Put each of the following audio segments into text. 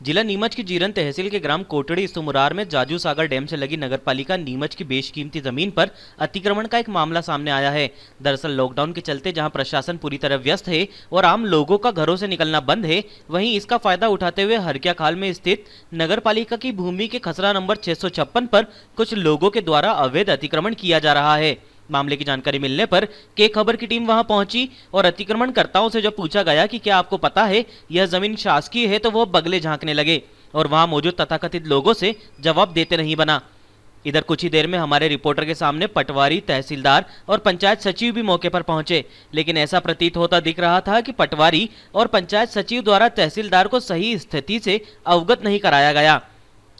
जिला नीमच की जीरन तहसील के ग्राम कोटड़ी सुमुरार में जाजू सागर डैम से लगी नगरपालिका नीमच की बेशकीमती जमीन पर अतिक्रमण का एक मामला सामने आया है। दरअसल लॉकडाउन के चलते जहां प्रशासन पूरी तरह व्यस्त है और आम लोगों का घरों से निकलना बंद है, वहीं इसका फायदा उठाते हुए हरकिया खाल में स्थित नगरपालिका की भूमि के खसरा नंबर 656 पर कुछ लोगों के द्वारा अवैध अतिक्रमण किया जा रहा है। मामले की जानकारी मिलने पर के खबर की टीम वहां पहुंची और अतिक्रमणकर्ताओं से जब पूछा गया कि क्या आपको पता है यह जमीन शासकीय है, तो वो बगले झांकने लगे और वहां मौजूद तथाकथित लोगों से जवाब देते नहीं बना। इधर कुछ ही देर में हमारे रिपोर्टर के सामने पटवारी, तहसीलदार और पंचायत सचिव भी मौके पर पहुंचे, लेकिन ऐसा प्रतीत होता दिख रहा था कि पटवारी और पंचायत सचिव द्वारा तहसीलदार को सही स्थिति से अवगत नहीं कराया गया।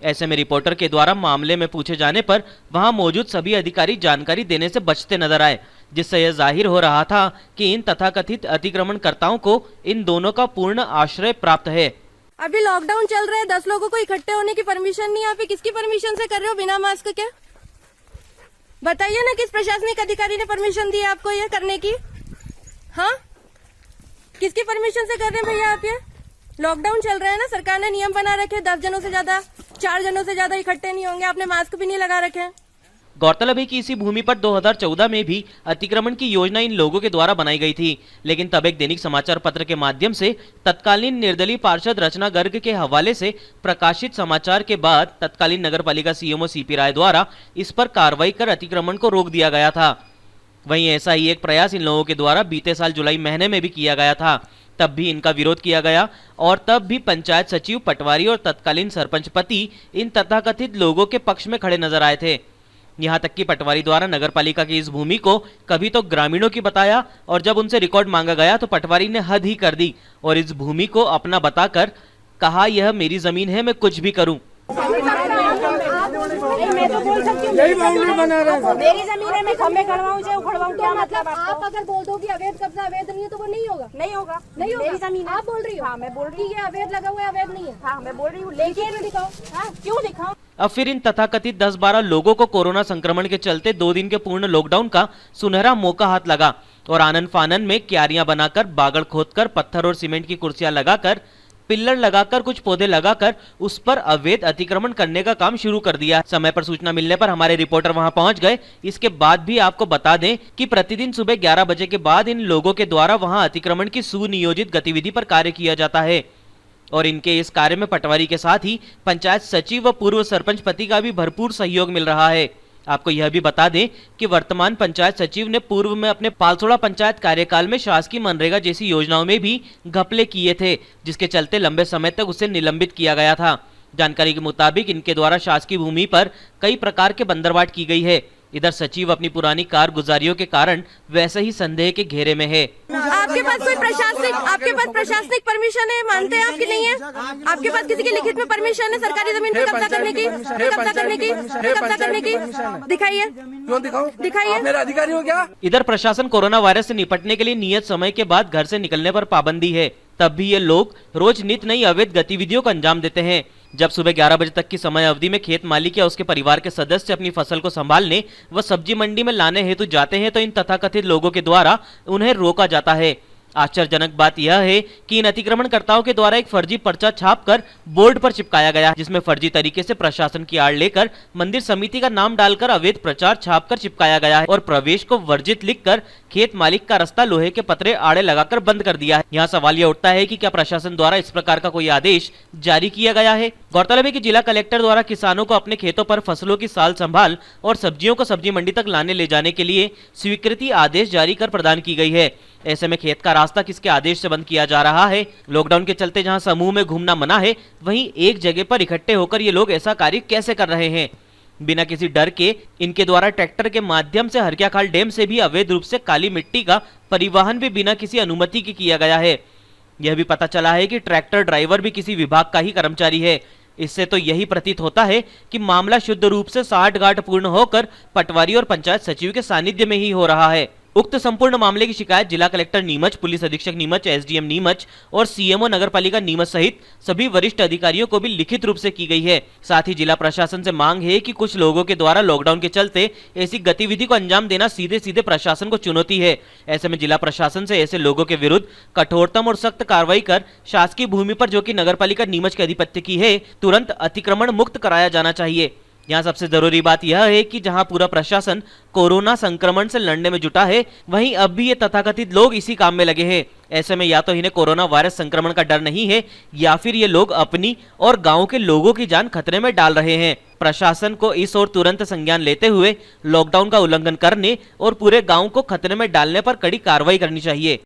ऐसे में रिपोर्टर के द्वारा मामले में पूछे जाने पर वहां मौजूद सभी अधिकारी जानकारी देने से बचते नजर आए, जिससे यह जाहिर हो रहा था कि इन तथाकथित अतिक्रमणकर्ताओं को इन दोनों का पूर्ण आश्रय प्राप्त है। अभी लॉकडाउन चल रहा है, 10 लोगों को इकट्ठे होने की परमिशन नहीं है। आप किसकी परमिशन से कर रहे हो बिना मास्क के? बताइए ना, किस प्रशासनिक अधिकारी ने परमिशन दी आपको ये करने की? हाँ, किसकी परमिशन से कर रहे हैं भैया आप ये? लॉकडाउन चल रहा है ना, सरकार ने नियम बना रखे, 10 जनों से ज्यादा, 4 जनों से ज्यादा इकट्ठे नहीं होंगे। आपने मास्क भी नहीं लगा रखे। गौरतलब है कि इसी भूमि पर 2014 में भी अतिक्रमण की योजना इन लोगों के द्वारा बनाई गई थी, लेकिन तब एक दैनिक समाचार पत्र के माध्यम से तत्कालीन निर्दलीय पार्षद रचना गर्ग के हवाले से प्रकाशित समाचार के बाद तत्कालीन नगरपालिका सीएमओ सीपी राय द्वारा इस पर कार्रवाई कर अतिक्रमण को रोक दिया गया था। वहीं ऐसा ही एक प्रयास इन लोगों के द्वारा बीते साल जुलाई महीने में भी किया गया था। तब भी इनका विरोध किया गया और तब भी पंचायत सचिव, पटवारी और तत्कालीन सरपंच पति इन तथाकथित लोगों के पक्ष में खड़े नजर आए थे। यहां तक कि पटवारी द्वारा नगरपालिका की इस भूमि को कभी तो ग्रामीणों की बताया और जब उनसे रिकॉर्ड मांगा गया तो पटवारी ने हद ही कर दी और इस भूमि को अपना बताकर कहा, यह मेरी जमीन है, मैं कुछ भी करूं। मैं तो बोल सकती हूँ, मेरी जमीन है, मैं खंबे खड़वाऊँ चाहे उखड़वाऊँ, क्या मतलब? आप अगर बोल दो कि अवैध कब्जा अवैध नहीं है तो वो नहीं होगा। नहीं होगा, नहीं होगा। मेरी जमीन आप बोल रही हो? हाँ, मैं बोल रही हूँ ये अवैध लगा हुआ है, अवैध नहीं है। हाँ, मैं बोल रही हूँ, लेकिन दिखाओ। हाँ, क्यों दिखाओ? अब फिर इन तथाकथित 10-12 लोगों को कोरोना संक्रमण के चलते 2 दिन के पूर्ण लॉकडाउन का सुनहरा मौका हाथ लगा और आनन फानन में क्यारियां बनाकर, बागड़ खोदकर, पत्थर और सीमेंट की कुर्सियां लगाकर, पिल्लर लगाकर, कुछ पौधे लगाकर उस पर अवैध अतिक्रमण करने का काम शुरू कर दिया। समय पर सूचना मिलने पर हमारे रिपोर्टर वहां पहुंच गए। इसके बाद भी आपको बता दें कि प्रतिदिन सुबह 11 बजे के बाद इन लोगों के द्वारा वहां अतिक्रमण की सुनियोजित गतिविधि पर कार्य किया जाता है और इनके इस कार्य में पटवारी के साथ ही पंचायत सचिव व पूर्व सरपंच पति का भी भरपूर सहयोग मिल रहा है। आपको यह भी बता दें कि वर्तमान पंचायत सचिव ने पूर्व में अपने पालसोड़ा पंचायत कार्यकाल में शासकीय मनरेगा जैसी योजनाओं में भी घपले किए थे, जिसके चलते लंबे समय तक उसे निलंबित किया गया था। जानकारी के मुताबिक इनके द्वारा शासकीय भूमि पर कई प्रकार के बंदरवाट की गई है। इधर सचिव अपनी पुरानी कारगुजारियों के कारण वैसे ही संदेह के घेरे में है। आपके पास कोई प्रशासनिक परमिशन है, मानते हैं आपकी नहीं है? आपके पास किसी की लिखित में परमिशन है सरकारी जमीन पर कब्जा करने की? कब्जा करने की दिखाइए, क्यों दिखाऊं? दिखाइए। मेरा अधिकारी हो क्या? इधर प्रशासन कोरोना वायरस से निपटने के लिए नियत समय के बाद घर से निकलने पर पाबंदी है, तब भी ये लोग रोज नित नई अवैध गतिविधियों को अंजाम देते हैं। जब सुबह 11 बजे तक की समय अवधि में खेत मालिक या उसके परिवार के सदस्य अपनी फसल को संभालने व सब्जी मंडी में लाने हेतु जाते हैं तो इन तथाकथित लोगों के द्वारा उन्हें रोका जाता है। आश्चर्यजनक बात यह है कि इन अतिक्रमणकर्ताओं के द्वारा एक फर्जी पर्चा छापकर बोर्ड पर चिपकाया गया, जिसमें फर्जी तरीके से प्रशासन की आड़ लेकर मंदिर समिति का नाम डालकर अवैध प्रचार छापकर चिपकाया गया है और प्रवेश को वर्जित लिखकर खेत मालिक का रास्ता लोहे के पतरे आड़े लगाकर बंद कर दिया है। यहाँ सवाल यह उठता है कि क्या प्रशासन द्वारा इस प्रकार का कोई आदेश जारी किया गया है? गौरतलब है कि जिला कलेक्टर द्वारा किसानों को अपने खेतों पर फसलों की साल संभाल और सब्जियों को सब्जी मंडी तक लाने ले जाने के लिए स्वीकृति आदेश जारी कर प्रदान की गई है। ऐसे में खेत का रास्ता किसके आदेश से बंद किया जा रहा है? लॉकडाउन के चलते जहां समूह में घूमना मना है, वहीं एक जगह पर इकट्ठे होकर ये लोग ऐसा कार्य कैसे कर रहे हैं? बिना किसी डर के इनके द्वारा ट्रैक्टर के माध्यम से हरकिया खाल डैम से भी अवैध रूप से काली मिट्टी का परिवहन भी बिना किसी अनुमति के किया गया है। यह भी पता चला है कि ट्रैक्टर ड्राइवर भी किसी विभाग का ही कर्मचारी है। इससे तो यही प्रतीत होता है कि मामला शुद्ध रूप से साठगांठ पूर्ण होकर पटवारी और पंचायत सचिव के सानिध्य में ही हो रहा है। उक्त संपूर्ण मामले की शिकायत जिला कलेक्टर नीमच, पुलिस अधीक्षक नीमच, एसडीएम नीमच और सीएमओ नगरपालिका नीमच सहित सभी वरिष्ठ अधिकारियों को भी लिखित रूप से की गई है। साथ ही जिला प्रशासन से मांग है कि कुछ लोगों के द्वारा लॉकडाउन के चलते ऐसी गतिविधि को अंजाम देना सीधे सीधे प्रशासन को चुनौती है। ऐसे में जिला प्रशासन से ऐसे लोगों के विरुद्ध कठोरतम और सख्त कार्रवाई कर शासकीय भूमि पर जो कि नगरपालिका नीमच के आधिपत्य की है, तुरंत अतिक्रमण मुक्त कराया जाना चाहिए। यहाँ सबसे जरूरी बात यह है कि जहां पूरा प्रशासन कोरोना संक्रमण से लड़ने में जुटा है, वहीं अब भी ये तथाकथित लोग इसी काम में लगे हैं। ऐसे में या तो इन्हें कोरोना वायरस संक्रमण का डर नहीं है या फिर ये लोग अपनी और गांव के लोगों की जान खतरे में डाल रहे हैं। प्रशासन को इस ओर तुरंत संज्ञान लेते हुए लॉकडाउन का उल्लंघन करने और पूरे गांव को खतरे में डालने पर कड़ी कार्रवाई करनी चाहिए।